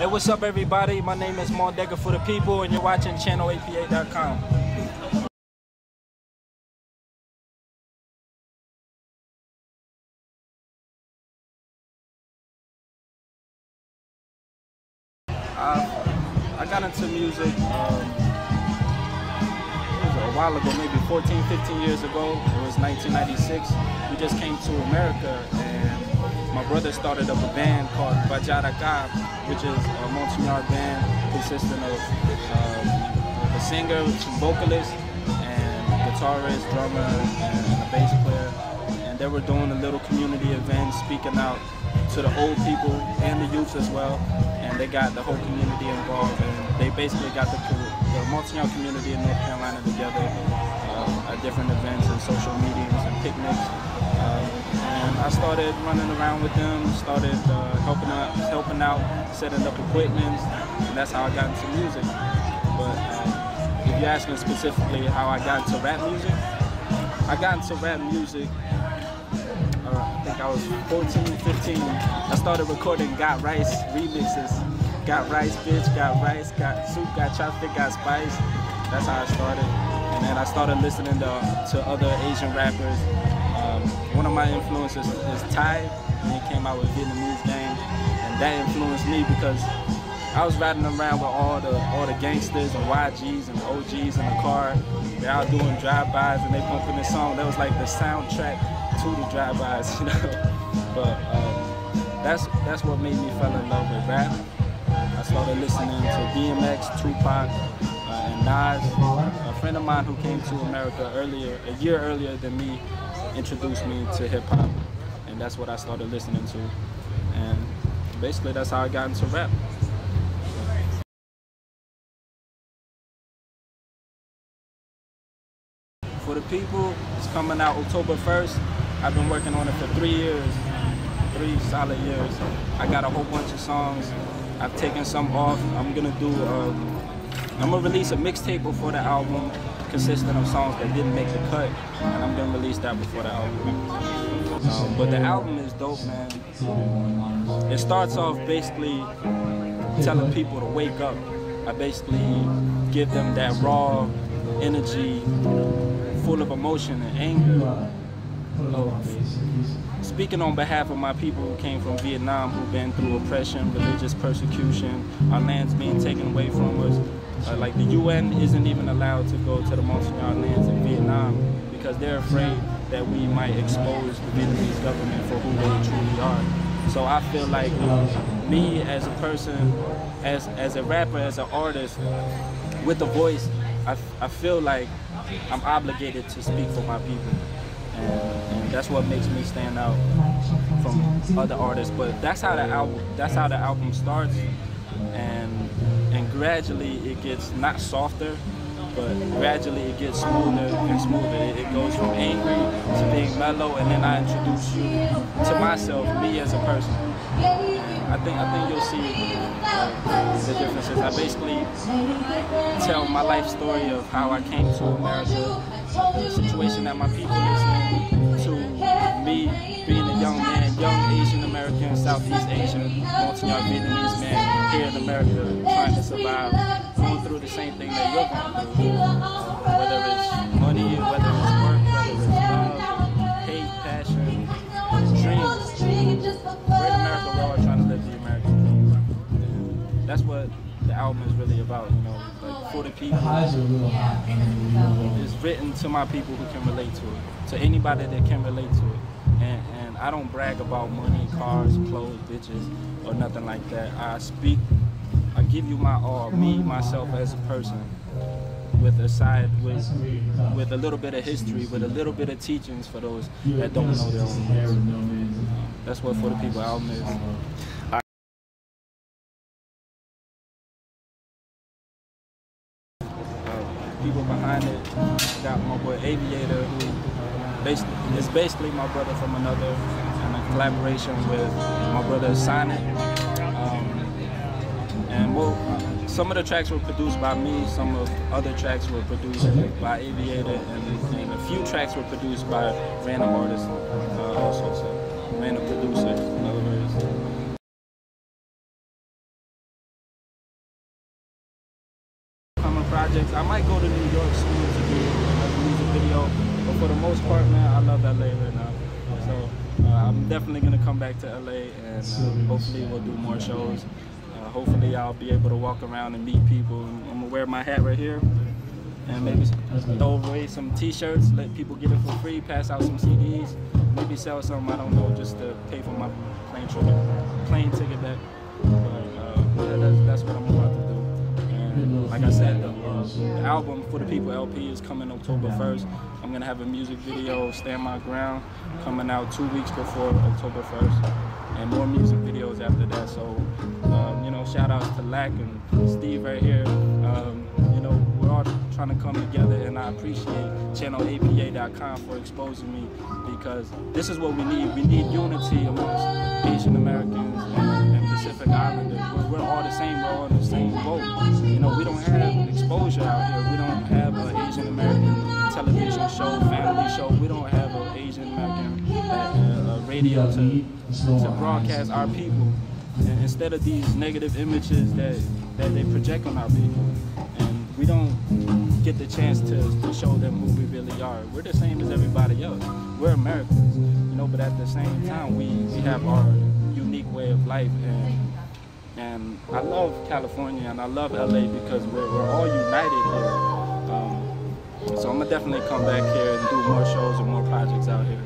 Hey, what's up, everybody? My name is Mondega for the people, and you're watching channelapa.com. I got into music a while ago, maybe 14, 15 years ago. It was 1996. We just came to America, and my brother started up a band called Bajara Ka, which is a Monsignor band consisting of a singer, some vocalists, and guitarist, drummer, and a bass player. And they were doing a little community event, speaking out to the old people and the youth as well. And they got the whole community involved, and they basically got the Monsignor community in North Carolina together at different events and social meetings and picnics. And I started running around with them, started helping out, setting up equipment, and that's how I got into music. But if you're asking specifically how I got into rap music, I got into rap music, I think I was 14, 15. I started recording Got Rice remixes. Got rice, bitch, got rice, got soup, got chopstick, got spice. That's how I started. And then I started listening to other Asian rappers. One of my influences is Thai, and he came out with Vietnamese gang. And that influenced me because I was riding around with all the gangsters and YGs and OGs in the car. They're out doing drive-bys and they pumping this song. That was like the soundtrack to the drive-bys, you know. But that's what made me fall in love with rap. I started listening to DMX, Tupac, and Nas. A friend of mine who came to America a year earlier than me, introduced me to hip-hop, and that's what I started listening to. And basically that's how I got into rap. For the People, it's coming out October 1st. I've been working on it for 3 years, 3 solid years. I got a whole bunch of songs. I've taken some off. I'm gonna release a mixtape before the album, consisting of songs that didn't make the cut, and I'm gonna release that before the album. But the album is dope, man. It starts off basically telling people to wake up. I basically give them that raw energy, full of emotion and anger. Speaking on behalf of my people who came from Vietnam, who've been through oppression, religious persecution, our land's being taken away from us. Like the UN isn't even allowed to go to the Monsignor lands in Vietnam because they're afraid that we might expose the Vietnamese government for who they truly are. So I feel like me as a person, as a rapper, as an artist, with a voice, I feel like I'm obligated to speak for my people. And that's what makes me stand out from other artists. But that's how the album starts, and gradually it gets not softer, but gradually it gets smoother and smoother. It goes from angry to being mellow, and then I introduce you to myself, me as a person. I think you'll see the differences. I basically tell my life story of how I came to America, the situation that my people is in, to me being a young man, young Asian American, Southeast Asian, Monsignor Vietnamese man here in America, trying to survive, going through the same thing that you're going through, whether it's money, whether it's work, whether it's love, hate, passion, dreams. We're in America, we're all trying to live the American dream. And that's what the album is really about, you know, like for the people. It's written to my people who can relate to it, to anybody that can relate to it. And I don't brag about money, cars, clothes, bitches, or nothing like that. I give you my all, me, myself as a person, with a little bit of history, with a little bit of teachings for those that don't know their own roots. That's what For the People album is. People behind it, got my boy Aviator, who is basically my brother from another, and a collaboration with my brother Sonic. And some of the tracks were produced by me, some of other tracks were produced by Aviator, and a few tracks were produced by random artists, also, so random producers. projects. I might go to New York soon to do another music video, but for the most part, man, I love LA right now. So I'm definitely gonna come back to LA, and hopefully we'll do more shows. Hopefully I'll be able to walk around and meet people. I'm gonna wear my hat right here, and maybe throw away some t-shirts, let people get it for free, pass out some CDs, maybe sell some, I don't know, just to pay for my plane ticket back. But that's what I'm about to do. And like I said, the album For the People LP is coming October 1st. I'm gonna have a music video, Stand My Ground, coming out 2 weeks before October 1st, and more music videos after that. So, you know, shout outs to Lack and Steve right here. You know, we're all trying to come together, and I appreciate channelapa.com for exposing me, because this is what we need. We need unity amongst Asian Americans and Pacific Islanders. We're all the same, we're all in the same boat. You know, we don't have exposure out here. We don't have an Asian American television show, family show. We don't have an Asian American radio to broadcast our people. And instead of these negative images that they project on our people, and we don't get the chance to show them who we really are. We're the same as everybody else. We're Americans, you know, but at the same time, we have our unique way of life. And I love California and I love LA because we're all united here. So I'm gonna definitely come back here and do more shows and more projects out here.